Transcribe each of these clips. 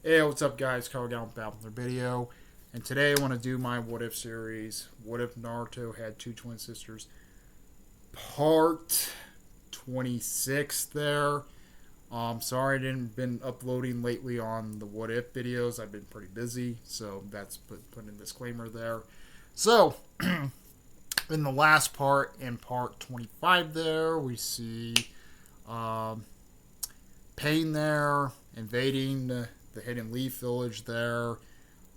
Hey, what's up, guys? Carl Gallup back with another video, and today I want to do my What If series. What if Naruto had two twin sisters? Part 26 there. Sorry I didn't been uploading lately on the What If videos. I've been pretty busy, so that's putting a disclaimer there. So, in the last part, in part 25 there, we see um, Pain there invading the Hidden Leaf Village there.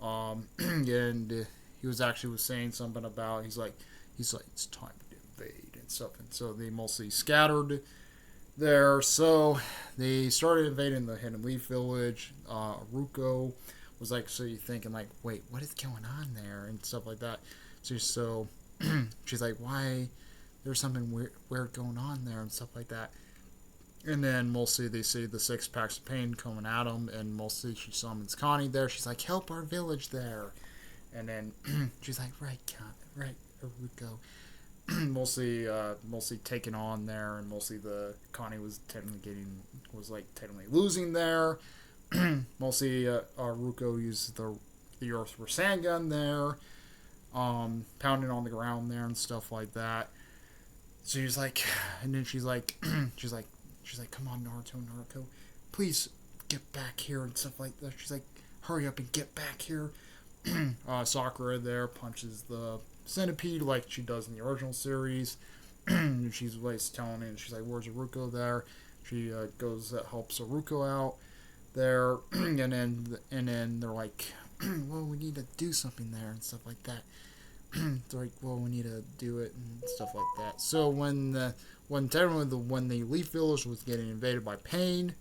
And he was saying something about he's like it's time to invade and stuff, and so they mostly scattered there. So they started invading the Hidden Leaf Village. Ruko was like, so you thinking like, wait, what is going on there and stuff like that. So she's like, why? There's something weird going on there and stuff like that. And then mostly they see the six packs of pain coming at them, and mostly she summons Connie there. She's like, "Help our village there," and then she's like, "Right, right, Ruko." mostly taken on there, and mostly the Connie was technically losing there. Mostly Ruko uses the Earth Rasengan there, pounding on the ground there and stuff like that. So she's like, and then she's like, come on, Naruto, please get back here and stuff like that. She's like, hurry up and get back here. Sakura there punches the centipede like she does in the original series. And she's always telling it. She's like, where's Aruko there? She goes helps Aruko out there, and then they're like, well, we need to do something there and stuff like that. They're like, well, we need to do it and stuff like that. So when the Leaf Village was getting invaded by Pain,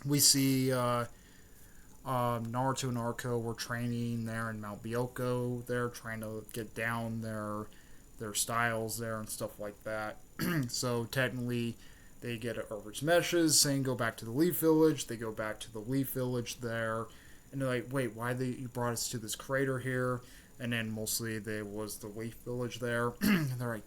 we see Naruto and Naruto were training there in Mount Byoko. They're trying to get down their styles there and stuff like that. So technically, they get Over's messages saying go back to the Leaf Village. They go back to the Leaf Village there, and they're like, wait, why you brought us to this crater here? And then mostly there was the Leaf Village there. And they're like,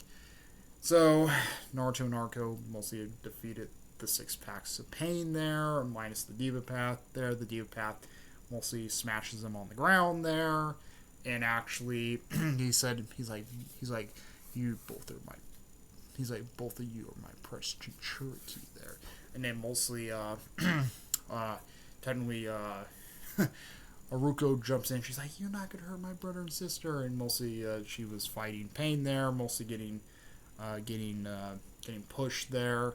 so Naruto and Naruto mostly defeated the six packs of pain there, minus the Diva Path there. The Diva Path mostly smashes them on the ground there, and actually he's like you both are my he's like both of you are my precious Cherokee there, and then mostly technically Aruko jumps in. She's like, "You're not gonna hurt my brother and sister." And mostly, she was fighting pain there, mostly getting pushed there,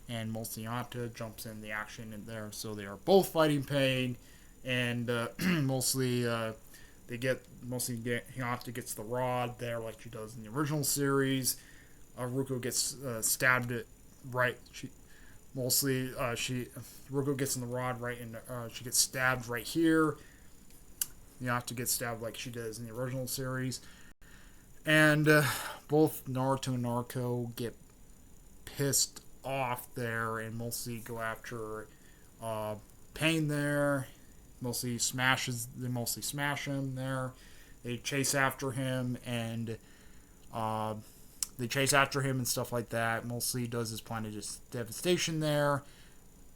and mostly Yanta jumps in the action in there. So they are both fighting pain, and Yanta gets the rod there like she does in the original series. Aruko gets stabbed it right. Ruko gets in the rod right, and she gets stabbed right here. You have to get stabbed like she does in the original series. And both Naruto and Naruto get pissed off there and mostly go after Pain there. They mostly smash him there. They chase after him and stuff like that. Mostly does his plan of just devastation there.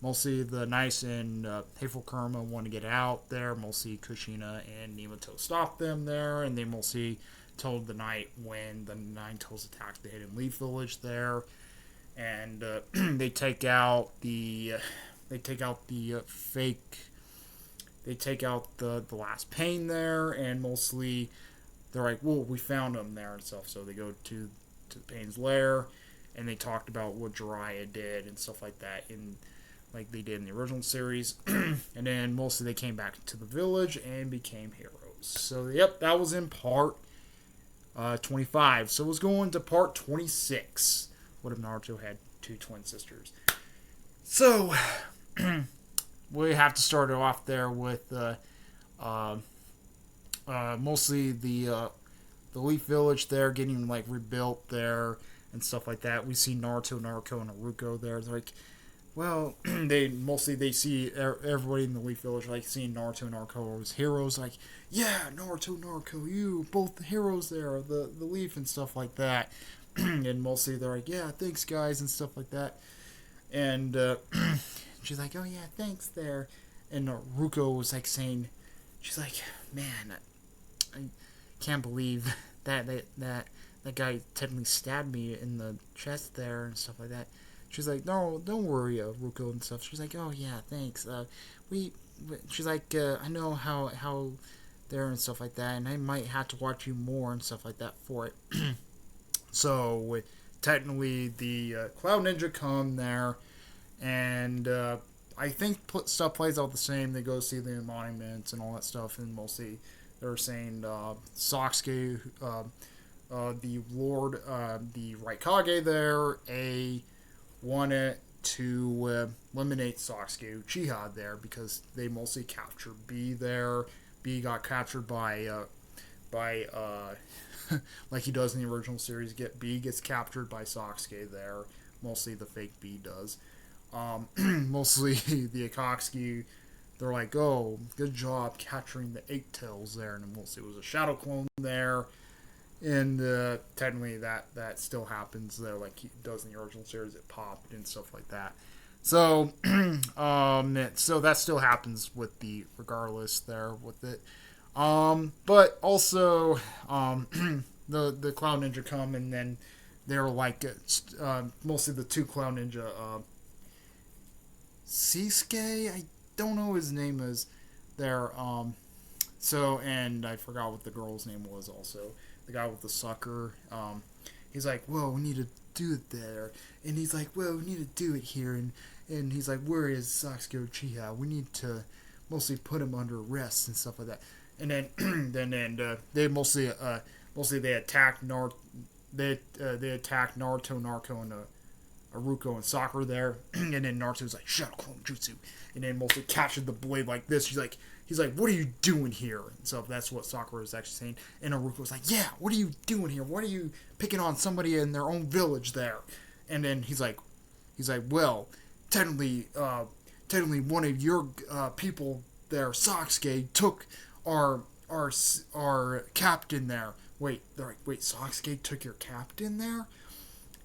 Mostly the Nice and Hateful Karma want to get out there. Mostly Kushina and Nimato stop them there, and they mostly told the Knight when the Nine Tails attacked the Hidden Leaf Village there, and they take out the last Pain there, and mostly they're like, well, we found him there and stuff. So they go to Pain's lair, and they talked about what Jiraiya did and stuff like that like they did in the original series. And then mostly they came back to the village and became heroes. So yep, that was in part 25. So let's go on to part 26. What if Naruto had two twin sisters? So we have to start it off there with mostly the Leaf Village there getting like rebuilt there and stuff like that. We see Naruto, and Aruko there. They're like, well, they see everybody in the Leaf Village like seeing Naruto and Naruto as heroes. Like, yeah, Naruto, you both the heroes there, the Leaf and stuff like that. And mostly they're like, yeah, thanks guys and stuff like that. And she's like, oh yeah, thanks there. and Ruko was like saying, she's like, man, I can't believe that guy technically stabbed me in the chest there and stuff like that. She's like, no, don't worry, Ruko and stuff. She's like, oh yeah, thanks. We, she's like, I know how there and stuff like that, and I might have to watch you more and stuff like that for it. So technically, the Cloud Ninja come there, and I think stuff plays out the same. They go see the monuments and all that stuff, and mostly they're saying Sasuke, the Lord, the Raikage there, wanted to eliminate Sasuke Uchiha there because they mostly captured B there. B got captured by like he does in the original series. B gets captured by Sasuke there. Mostly the fake B does. Mostly the Akatsuki, they're like, oh, good job capturing the Eight Tails there, and mostly it was a shadow clone there. And technically that still happens there, like he does in the original series. It popped and stuff like that. So, so that still happens with the regardless there with it. But also, the Cloud Ninja come, and then they're like, mostly the two Cloud Ninja, Sisuke, I don't know what his name is there, so, and I forgot what the girl's name was also, the guy with the sucker, he's like, well, we need to do it there, and he's like, well, we need to do it here, and he's like, where is Sasuke Uchiha? We need to mostly put him under arrest and stuff like that. And then they mostly they attack they attack Naruto, and Aruko and Sakura there, and then Naruto's like Shadow Clone Jutsu, and then mostly captured the blade like this. He's like, what are you doing here? And so that's what Sakura is actually saying. And Aruko's like, yeah, what are you doing here? What are you picking on somebody in their own village there? And then he's like, well, technically one of your people there, Sasuke, took our captain there. Wait, they're like, wait, Sasuke took your captain there?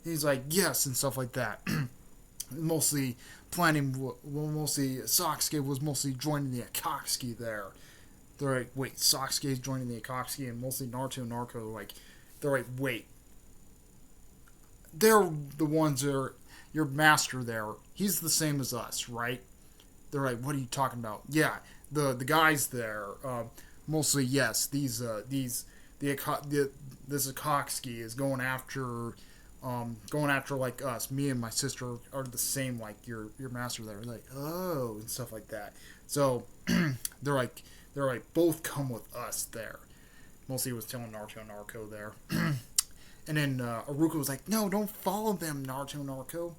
He's like, yes, and stuff like that. Mostly Sasuke was mostly joining the Akatsuki there. They're like, wait, Sasuke's joining the Akatsuki, and mostly Naruto and Naruto they're like, wait, they're the ones that are your master there. He's the same as us, right? They're like, what are you talking about? Yeah, the guys there, mostly yes. This Akatsuki is going after like us. Me and my sister are the same, like your master there. Like, oh, and stuff like that. So they're like both come with us there. Mostly was telling Naruto and Naruto there. And then Aruka was like, no, don't follow them, Naruto and Naruto.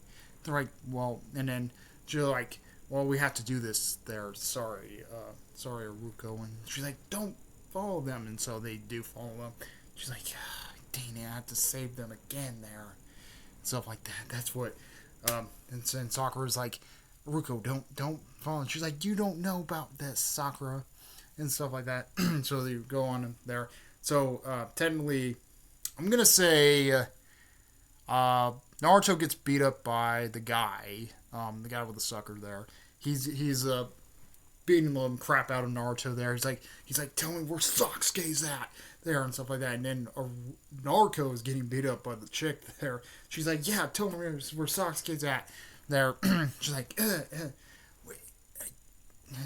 They're like, well, and then she's like, well, we have to do this there. Sorry, Aruko. And she's like, don't follow them. And so they do follow them. She's like, dang it, I have to save them again there. Stuff like that. That's what, and Sakura's like, Aruko, don't follow. And she's like, you don't know about this, Sakura. And stuff like that. So they go on there. So, technically, I'm going to say, Naruto gets beat up by the guy with the sucker there. He's beating the crap out of Naruto there. He's like, tell me where Sasuke's at there and stuff like that. And then Naruto is getting beat up by the chick there. She's like, yeah, tell me where Sasuke's at there. She's like, wait.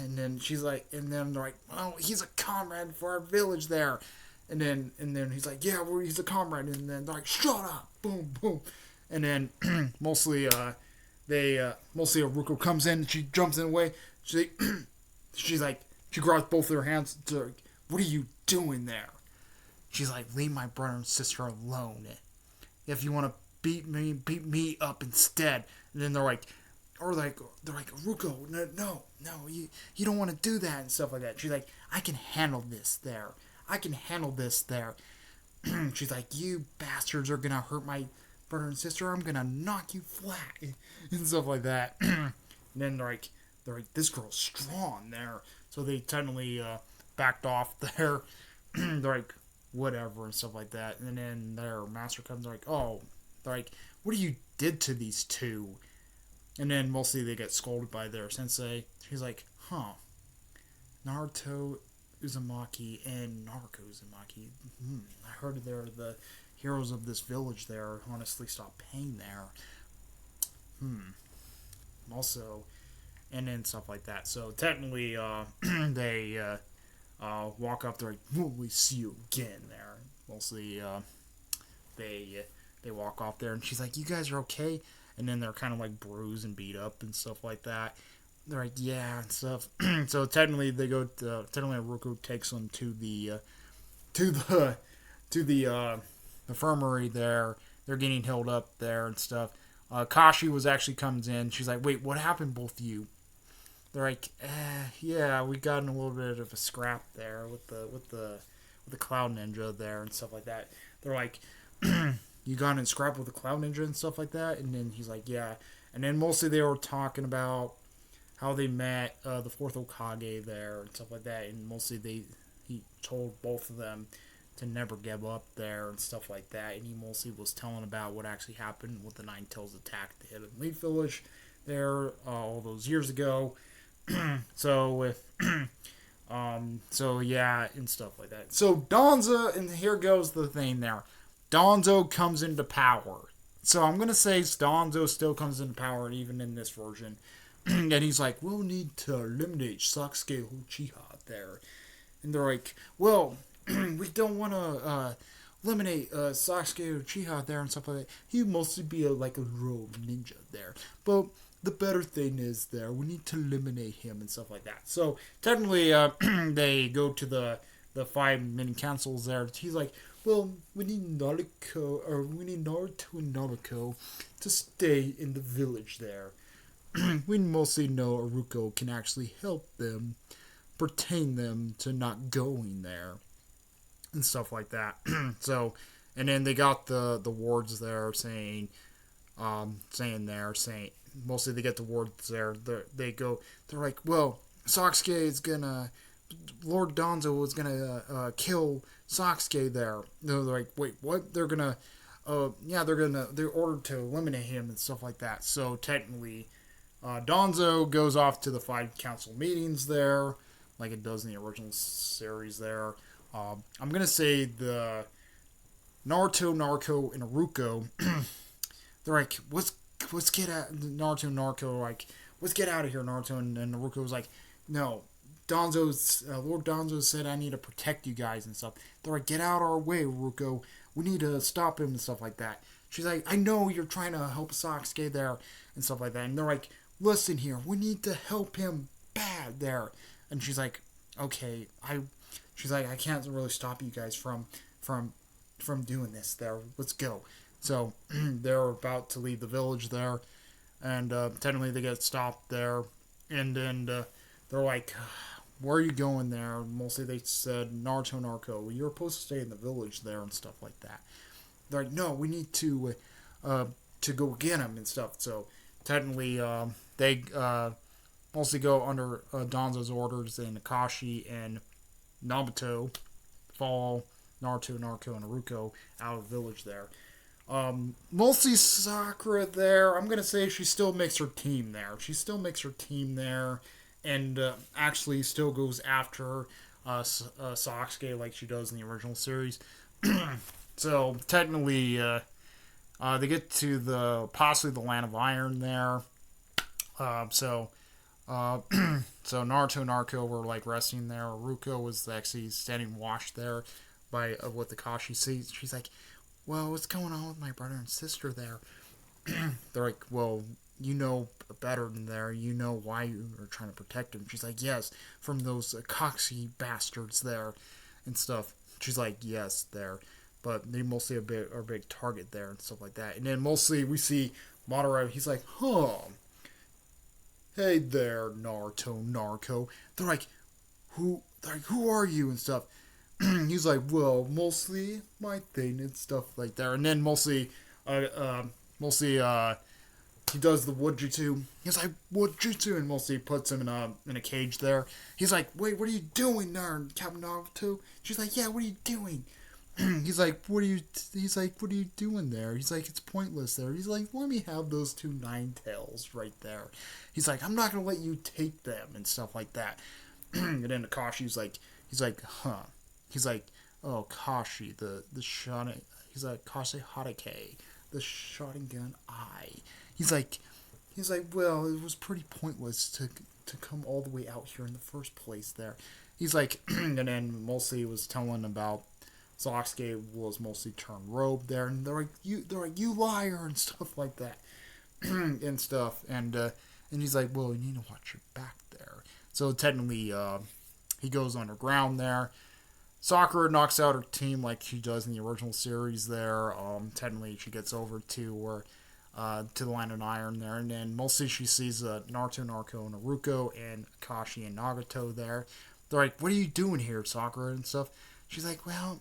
And then she's like, and then they're like, well, he's a comrade for our village there. And then he's like, yeah, well, he's a comrade. And then they're like, shut up, boom, boom. And then mostly Aruko comes in, and she jumps in the way. She's like, she grabs both of her hands. To, what are you doing there? She's like, leave my brother and sister alone. If you want to beat me up instead. And then they're like, Aruko, no, you don't want to do that and stuff like that. She's like, I can handle this there. She's like, you bastards are gonna hurt my brother and sister. I'm gonna knock you flat and stuff like that. And then they're like, this girl's strong there. So they technically backed off there. They're like, whatever and stuff like that. And then their master comes. They're like, what do you did to these two? And then mostly they get scolded by their sensei. He's like, huh, Naruto Uzumaki and Naruto Uzumaki. I heard they're the heroes of this village there. Honestly, stop paying there. Also, and then stuff like that. So technically, they walk up there like, "Will we see you again?" There, mostly they they walk off there, and she's like, "You guys are okay?" And then they're kind of like bruised and beat up and stuff like that. They're like, "Yeah," and stuff. So technically, they go. Technically, Ruko takes them to the to the infirmary there. They're getting held up there and stuff. Kashi was actually comes in. She's like, "Wait, what happened, both of you?" They're like, "Yeah, we got in a little bit of a scrap there with the Cloud Ninja there and stuff like that." They're like, "You got in a scrap with the Cloud Ninja and stuff like that?" And then he's like, "Yeah." And then mostly they were talking about how they met the fourth Hokage there and stuff like that. And mostly he told both of them to never give up there and stuff like that. And he mostly was telling about what actually happened with the Nine Tails attack the Hidden Leaf Village there all those years ago. So with so yeah, and stuff like that. So Donzo, and here goes the thing there. Donzo comes into power. So I'm gonna say Donzo still comes into power even in this version. And he's like, "We'll need to eliminate Sasuke Uchiha there." And they're like, "Well, we don't want to eliminate Sasuke Uchiha there and stuff like that. He'd mostly be like a rogue ninja there. But the better thing is there, we need to eliminate him and stuff like that." So technically, they go to the 5 mini councils there. He's like, "Well, we need Naruto and Naruto to stay in the village there. We mostly know Aruko can actually help them, pertain them to not going there and stuff like that." So, and then they got the wards there saying mostly they get the wards there. They're like, "Well, Sasuke is gonna, Lord Donzo is gonna kill Sasuke there." They're like, "Wait, what?" They're gonna, they're ordered to eliminate him and stuff like that. So technically, Donzo goes off to the 5 council meetings there, like it does in the original series there. I'm going to say the Naruto, Naruto, and Aruko, they're like, let's get out. Naruto and Naruto are like, "Let's get out of here, Naruto." And Naruto was like, "No, Lord Donzo said I need to protect you guys and stuff." They're like, "Get out of our way, Aruko. We need to stop him and stuff like that." She's like, "I know you're trying to help Sasuke there and stuff like that." And they're like, "Listen here, we need to help him bad there." And she's like, "Okay, she's like, "I can't really stop you guys from doing this there. Let's go." So they're about to leave the village there, and technically they get stopped there, and then they're like, "Where are you going there?" Mostly they said, "Naruto, Naruto, you're supposed to stay in the village there and stuff like that." They're like, "No, we need to go get him and stuff." So technically, they mostly go under Donzo's orders, and Akashi and Naruto follow Naruto, and Aruko out of the village there. Mostly Sakura there. I'm gonna say she still makes her team there. She still makes her team there, and actually still goes after Sasuke like she does in the original series. So technically, they get to possibly the land of iron there. So so Naruto and Naruto were like resting there. Ruko was actually standing washed there by what the Kashi sees. She's like, "Well, what's going on with my brother and sister there?" They're like, "Well, you know better than there. You know why you are trying to protect him." She's like, "Yes, from those coxy bastards there and stuff." She's like, "Yes, there." But they mostly are a big target there and stuff like that. And then mostly we see Madara. He's like, "Huh. Hey there, Naruto, Naruto." They're like, who are you and stuff. He's like, "Well, mostly my thing and stuff like that." And then mostly he does the wood jutsu. He's like, "Wood jutsu," and mostly puts him in a cage there. He's like, "Wait, what are you doing there, Captain Naruto?" She's like, "Yeah, what are you doing?" He's like, "What are you?" He's like, "What are you doing there?" He's like, "It's pointless there." He's like, "Let me have those 2 9 tails right there." He's like, "I'm not gonna let you take them and stuff like that." And then he's like, huh. He's like, oh, Kashi, the shot. He's like, Kashi Hatake, the Sharingan eye. He's like, well, it was pretty pointless to come all the way out here in the first place. There, he's like, and then mostly was telling about Sasuke was mostly turned rogue there, and they're like, you liar and stuff like that, and stuff, and he's like, well, you need to watch your back there. So technically, he goes underground there. Sakura knocks out her team like she does in the original series there. Technically, she gets over to the Land of Iron there, and then mostly she sees Naruto, Naruto, and Akashi and Nagato there. They're like, what are you doing here, Sakura, and stuff? She's like, well,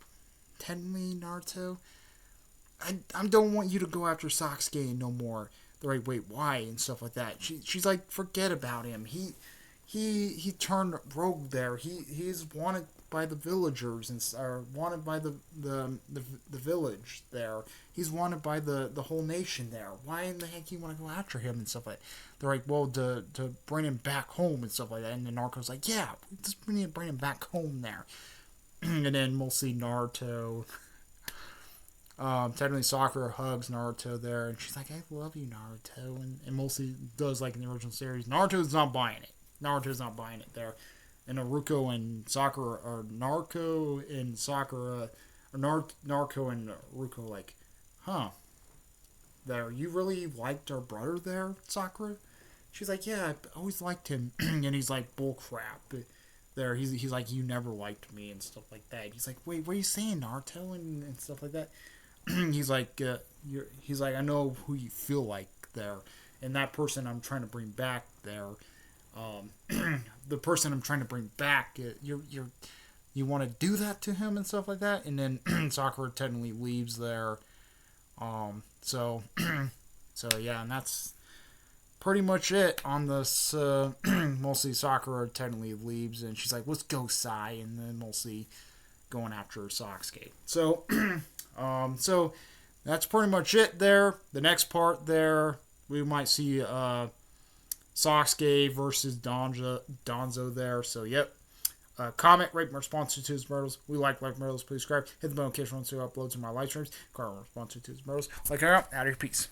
technically, Naruto, I don't want you to go after Sasuke no more. They're like, wait, why? And stuff like that. She's like, forget about him. He turned rogue there. He's wanted by the villagers and wanted by the village there. He's wanted by the whole nation there. Why in the heck you want to go after him and stuff like that? They're like, well, to bring him back home and stuff like that. And then Naruto's like, yeah, just bring him back home there. And then mostly Naruto. Technically Sakura hugs Naruto there, and she's like, I love you, Naruto, and mostly does like in the original series. Naruto's not buying it. Naruto's not buying it there. And Naruto and Sakura, or Naruto and Sakura, or Naruto and Naruto, like, huh, there, you really liked our brother there, Sakura? She's like, yeah, I always liked him. And he's like, bullcrap. There, he's like, you never liked me and stuff like that. He's like, wait, what are you saying, Naruto, and stuff like that. He's like, he's like, I know who you feel like there, and that person I'm trying to bring back there, the person I'm trying to bring back, you want to do that to him and stuff like that, and then Sakura technically leaves there, so yeah, and that's pretty much it on this. Mostly Sakura technically leaves, and she's like, let's go, Sai, and then mostly going after Sasuke. So. So that's pretty much it there. The next part there, we might see Sasuke versus Danzo there. So, yep. Comment, rate, and respond to his murders. We like murders. Please subscribe. Hit the notification to uploads of my live streams. Comment, respond to his murders. Like, out of here. Peace.